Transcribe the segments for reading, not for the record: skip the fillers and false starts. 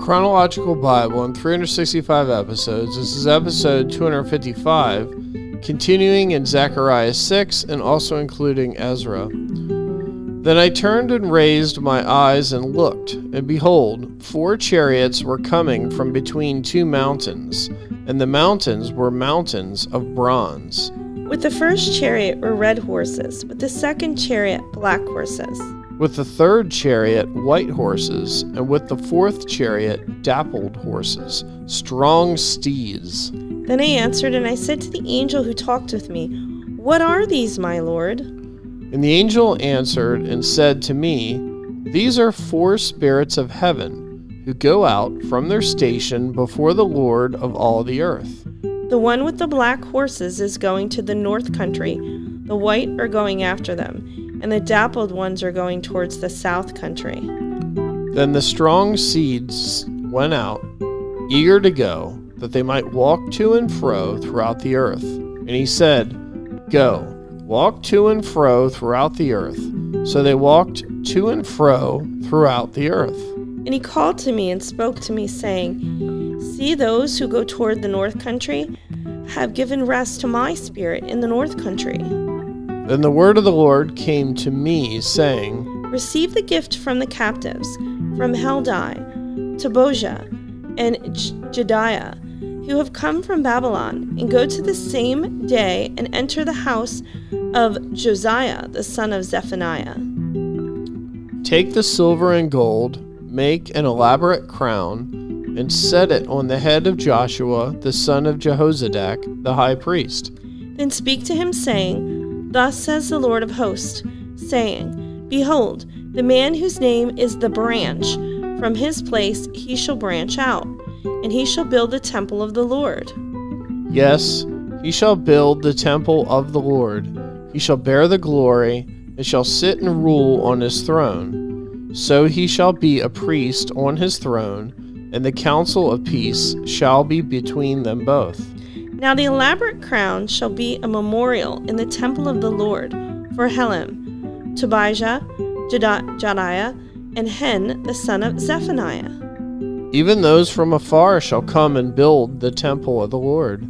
Chronological Bible in 365 episodes. This is episode 255, continuing in Zechariah 6 and also including Ezra. Then I turned and raised my eyes and looked, and behold, 4 chariots were coming from between 2 mountains, and the mountains were mountains of bronze. With the first chariot were red horses, with the second chariot black horses. With the third chariot white horses, and with the fourth chariot dappled horses, strong steeds. Then I answered and I said to the angel who talked with me, "What are these, my Lord?" And the angel answered and said to me, "These are 4 spirits of heaven, who go out from their station before the Lord of all the earth." The one with the black horses is going to the north country, the white are going after them, and the dappled ones are going towards the south country. Then the strong steeds went out, eager to go, that they might walk to and fro throughout the earth. And he said, "Go, walk to and fro throughout the earth." So they walked to and fro throughout the earth. And he called to me and spoke to me, saying, "See, those who go toward the north country have given rest to my spirit in the north country." Then the word of the Lord came to me, saying, "Receive the gift from the captives, from Heldai, Tobijah, and Jediah, who have come from Babylon, and go to the same day and enter the house of Josiah, the son of Zephaniah. Take the silver and gold, make an elaborate crown, and set it on the head of Joshua, the son of Jehozadak, the high priest. Then speak to him, saying, Thus says the Lord of hosts, saying, Behold, the man whose name is the branch, from his place he shall branch out, and he shall build the temple of the Lord." Yes, he shall build the temple of the Lord. He shall bear the glory, and shall sit and rule on his throne. So he shall be a priest on his throne, and the counsel of peace shall be between them both. Now the elaborate crown shall be a memorial in the temple of the Lord for Helem, Tobijah, Jediah, and Hen, the son of Zephaniah. Even those from afar shall come and build the temple of the Lord.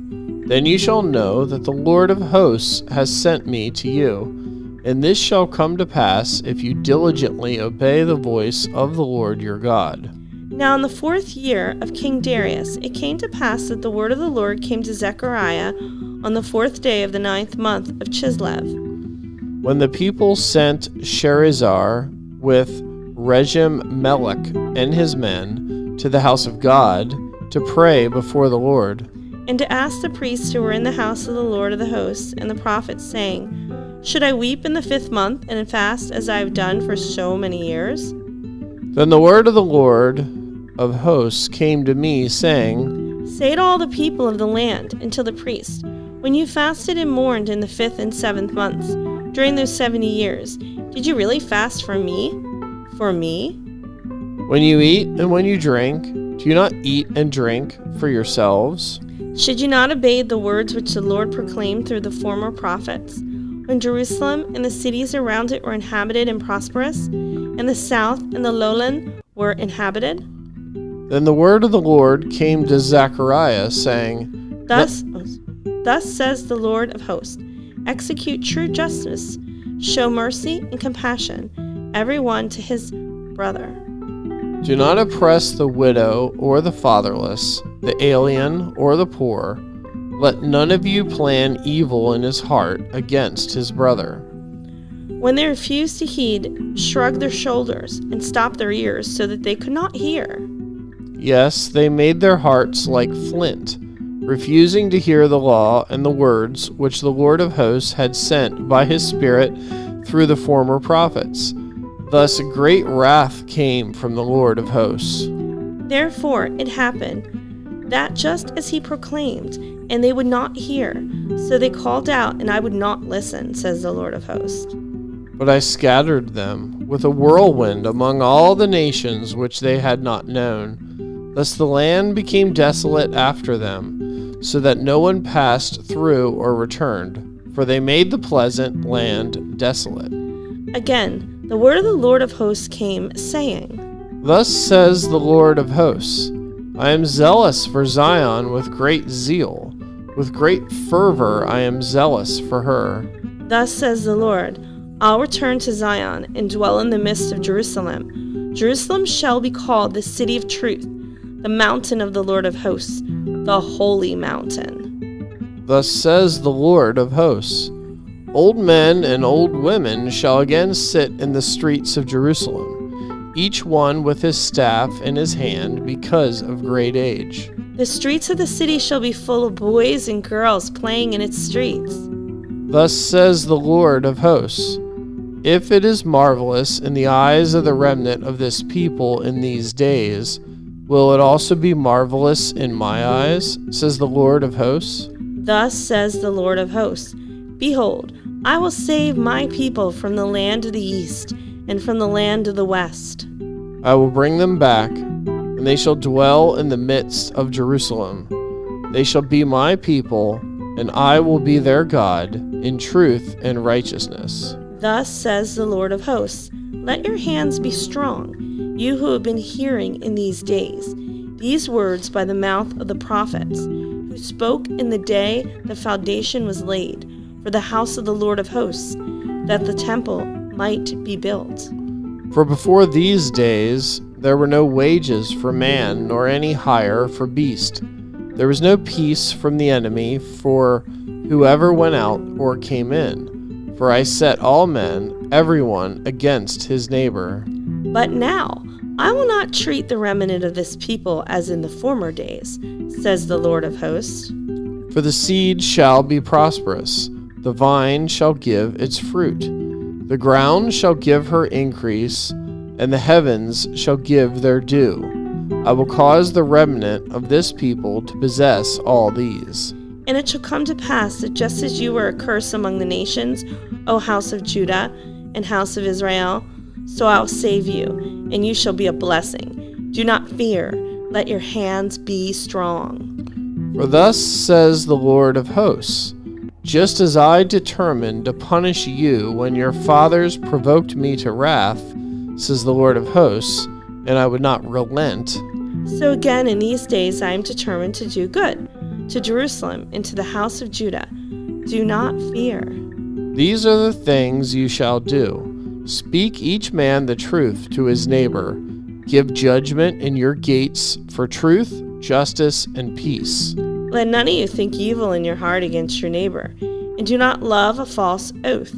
Then you shall know that the Lord of hosts has sent me to you. And this shall come to pass if you diligently obey the voice of the Lord your God. Now in the 4th year of King Darius, it came to pass that the word of the Lord came to Zechariah on the 4th day of the 9th month of Chislev. When the people sent Sherezzar with Regem-Melech and his men to the house of God to pray before the Lord, and to ask the priests who were in the house of the Lord of the hosts and the prophets, saying, Should I weep in the 5th month and fast as I have done for so many years? Then the word of the Lord of hosts came to me, saying, Say to all the people of the land and to the priests, When you fasted and mourned in the 5th and 7th months, during those 70 years, did you really fast for me? For me? When you eat and when you drink, do you not eat and drink for yourselves? Should you not obey the words which the Lord proclaimed through the former prophets, when Jerusalem and the cities around it were inhabited and prosperous, and the south and the lowland were inhabited? Then the word of the Lord came to Zechariah, saying, Thus says the Lord of hosts, Execute true justice, show mercy and compassion, every one to his brother. Do not oppress the widow or the fatherless, the alien or the poor. Let none of you plan evil in his heart against his brother. When they refused to heed, shrug their shoulders and stop their ears so that they could not hear. Yes, they made their hearts like flint, refusing to hear the law and the words which the Lord of hosts had sent by his Spirit through the former prophets. Thus great wrath came from the Lord of hosts. Therefore it happened that just as he proclaimed, and they would not hear, so they called out, and I would not listen, says the Lord of hosts. But I scattered them with a whirlwind among all the nations which they had not known. Thus the land became desolate after them, so that no one passed through or returned, for they made the pleasant land desolate. Again, the word of the Lord of hosts came, saying, Thus says the Lord of hosts, I am zealous for Zion with great zeal. With great fervor I am zealous for her. Thus says the Lord, I'll return to Zion and dwell in the midst of Jerusalem. Jerusalem shall be called the city of truth, the mountain of the Lord of hosts, the holy mountain. Thus says the Lord of hosts, old men and old women shall again sit in the streets of Jerusalem, each one with his staff in his hand because of great age. The streets of the city shall be full of boys and girls playing in its streets. Thus says the Lord of hosts, if it is marvelous in the eyes of the remnant of this people in these days, will it also be marvelous in my eyes, says the Lord of hosts? Thus says the Lord of hosts, behold, I will save my people from the land of the east and from the land of the west. I will bring them back, and they shall dwell in the midst of Jerusalem. They shall be my people, and I will be their God, in truth and righteousness. Thus says the Lord of hosts, let your hands be strong, you who have been hearing in these days these words by the mouth of the prophets, who spoke in the day the foundation was laid for the house of the Lord of hosts, that the temple might be built. For before these days there were no wages for man, nor any hire for beast. There was no peace from the enemy for whoever went out or came in. For I set all men, everyone, against his neighbor. But now I will not treat the remnant of this people as in the former days, says the Lord of hosts. For the seed shall be prosperous, the vine shall give its fruit, the ground shall give her increase, and the heavens shall give their due. I will cause the remnant of this people to possess all these. And it shall come to pass that just as you were a curse among the nations, O house of Judah and house of Israel, so I will save you, and you shall be a blessing. Do not fear, let your hands be strong. For thus says the Lord of hosts, just as I determined to punish you when your fathers provoked me to wrath, says the Lord of hosts, and I would not relent. So again in these days I am determined to do good to Jerusalem and to the house of Judah. Do not fear. These are the things you shall do. Speak each man the truth to his neighbor. Give judgment in your gates for truth, justice, and peace. Let none of you think evil in your heart against your neighbor, and do not love a false oath,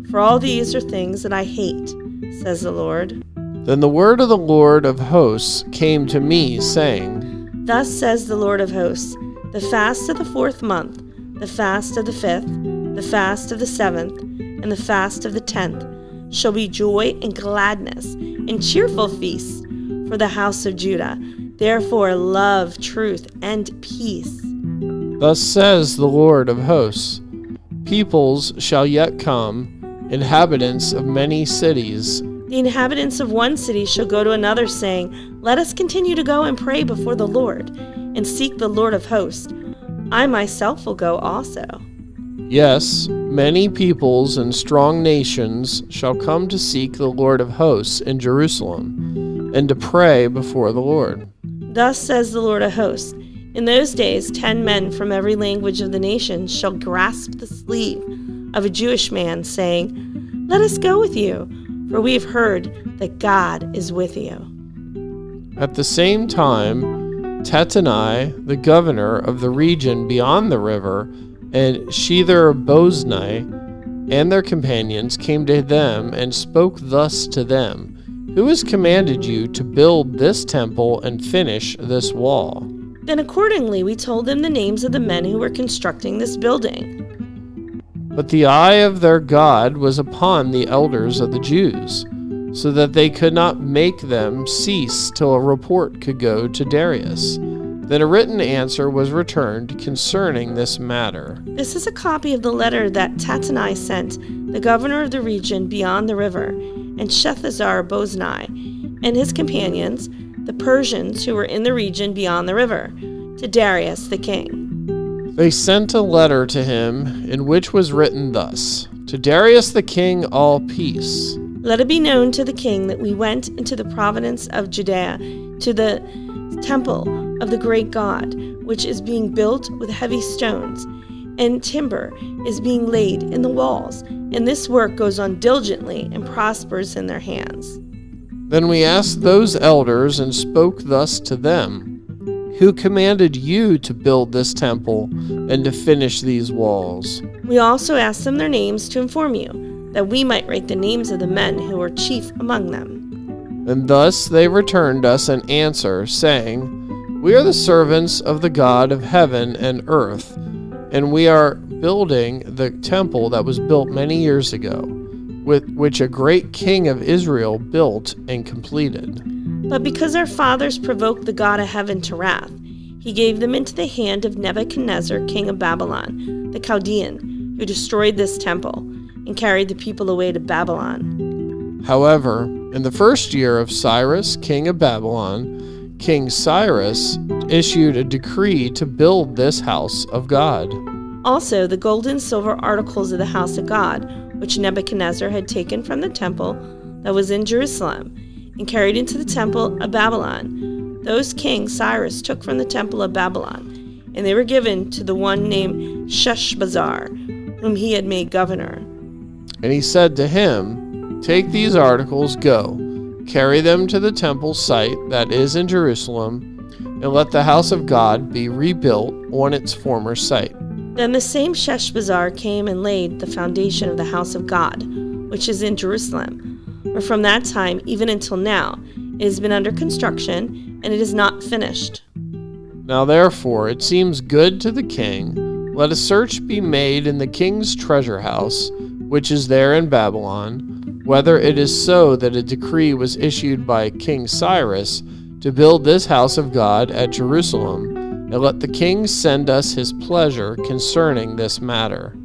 for all these are things that I hate, says the Lord. Then the word of the Lord of hosts came to me, saying, Thus says the Lord of hosts, the fast of the 4th month, the fast of the 5th, the fast of the 7th, and the fast of the 10th shall be joy and gladness and cheerful feasts for the house of Judah. Therefore love, truth, and peace. Thus says the Lord of hosts, peoples shall yet come, inhabitants of many cities. The inhabitants of one city shall go to another, saying, Let us continue to go and pray before the Lord, and seek the Lord of hosts. I myself will go also. Yes, many peoples and strong nations shall come to seek the Lord of hosts in Jerusalem, and to pray before the Lord. Thus says the Lord of hosts, in those days 10 men from every language of the nations shall grasp the sleeve of a Jewish man, saying, Let us go with you, for we have heard that God is with you. At the same time, Tattenai, the governor of the region beyond the river, and Shether-boznai and their companions came to them and spoke thus to them, Who has commanded you to build this temple and finish this wall? Then accordingly we told them the names of the men who were constructing this building. But the eye of their God was upon the elders of the Jews, so that they could not make them cease till a report could go to Darius. Then a written answer was returned concerning this matter. This is a copy of the letter that Tattenai sent, the governor of the region beyond the river, and Shethazar-boznai, and his companions, the Persians who were in the region beyond the river, to Darius the king. They sent a letter to him, in which was written thus, To Darius the king all peace. Let it be known to the king that we went into the province of Judea to the temple of the great God, which is being built with heavy stones, and timber is being laid in the walls, and this work goes on diligently and prospers in their hands. Then we asked those elders and spoke thus to them, Who commanded you to build this temple and to finish these walls? We also asked them their names to inform you, that we might write the names of the men who were chief among them. And thus they returned us an answer, saying, We are the servants of the God of heaven and earth, and we are building the temple that was built many years ago, which a great king of Israel built and completed. But because our fathers provoked the God of heaven to wrath, he gave them into the hand of Nebuchadnezzar, king of Babylon, the Chaldean, who destroyed this temple and carried the people away to Babylon. However, in the first year of Cyrus, king of Babylon, King Cyrus issued a decree to build this house of God. Also, the gold and silver articles of the house of God, which Nebuchadnezzar had taken from the temple that was in Jerusalem, and carried into the temple of Babylon, those King Cyrus took from the temple of Babylon, and they were given to the one named Sheshbazzar, whom he had made governor. And he said to him, Take these articles, go, carry them to the temple site that is in Jerusalem, and let the house of God be rebuilt on its former site. Then the same Sheshbazzar came and laid the foundation of the house of God, which is in Jerusalem. For from that time even until now, it has been under construction, and it is not finished. Now therefore it seems good to the king, let a search be made in the king's treasure house, which is there in Babylon, whether it is so that a decree was issued by King Cyrus to build this house of God at Jerusalem, and let the king send us his pleasure concerning this matter.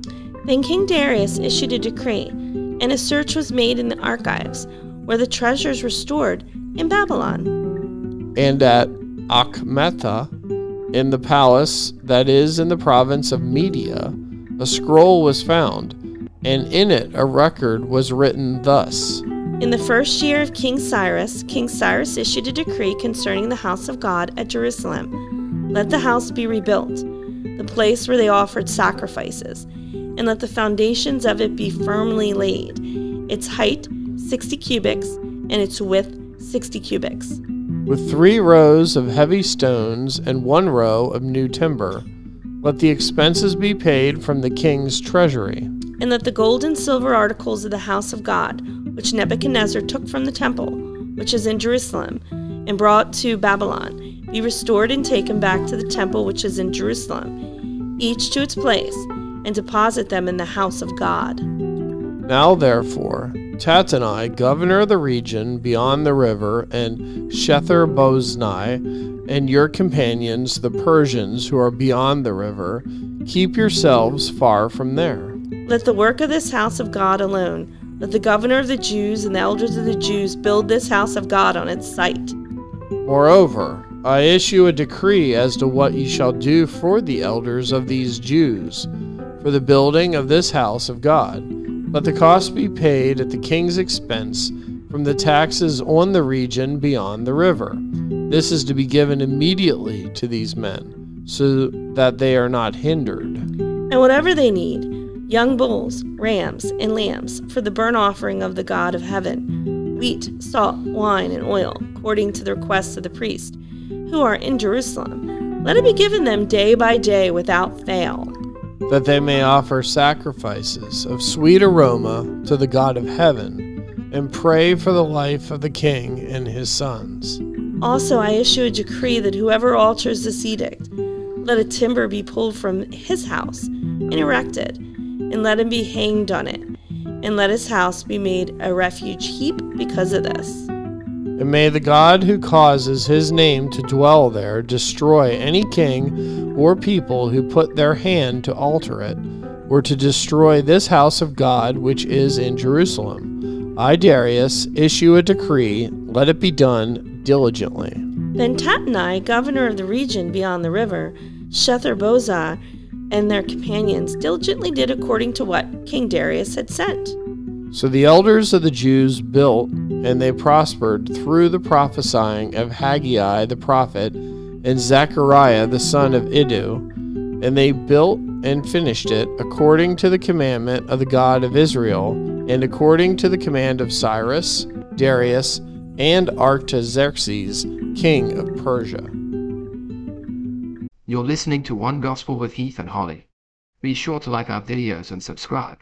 Then King Darius issued a decree, and a search was made in the archives, where the treasures were stored in Babylon. And at Achmetha, in the palace that is in the province of Media, a scroll was found, and in it a record was written thus. In the first year of King Cyrus issued a decree concerning the house of God at Jerusalem. Let the house be rebuilt, the place where they offered sacrifices, and let the foundations of it be firmly laid, its height 60 cubits, and its width 60 cubits. With 3 rows of heavy stones and 1 row of new timber, let the expenses be paid from the king's treasury. And let the gold and silver articles of the house of God, which Nebuchadnezzar took from the temple, which is in Jerusalem, and brought to Babylon, be restored and taken back to the temple which is in Jerusalem, each to its place, and deposit them in the house of God. Now therefore, Tattenai, governor of the region beyond the river, and Shether-boznai, and your companions, the Persians who are beyond the river, keep yourselves far from there. Let the work of this house of God alone, let the governor of the Jews and the elders of the Jews build this house of God on its site. Moreover, I issue a decree as to what ye shall do for the elders of these Jews, for the building of this house of God. Let the cost be paid at the king's expense from the taxes on the region beyond the river. This is to be given immediately to these men, so that they are not hindered. And whatever they need, young bulls, rams, and lambs, for the burnt offering of the God of heaven, wheat, salt, wine, and oil, according to the requests of the priests, who are in Jerusalem, let it be given them day by day without fail, that they may offer sacrifices of sweet aroma to the God of heaven, and pray for the life of the king and his sons. Also I issue a decree that whoever alters this edict, let a timber be pulled from his house and erected, and let him be hanged on it, and let his house be made a refuge heap because of this. And may the God who causes his name to dwell there destroy any king or people who put their hand to alter it, or to destroy this house of God which is in Jerusalem. I, Darius, issue a decree, let it be done diligently. Then Tattenai, governor of the region beyond the river, Shether-boznai, and their companions diligently did according to what King Darius had sent. So the elders of the Jews built, and they prospered through the prophesying of Haggai the prophet and Zechariah the son of Iddo, and they built and finished it according to the commandment of the God of Israel, and according to the command of Cyrus, Darius, and Artaxerxes, king of Persia. You're listening to One Gospel with Heath and Holly. Be sure to like our videos and subscribe.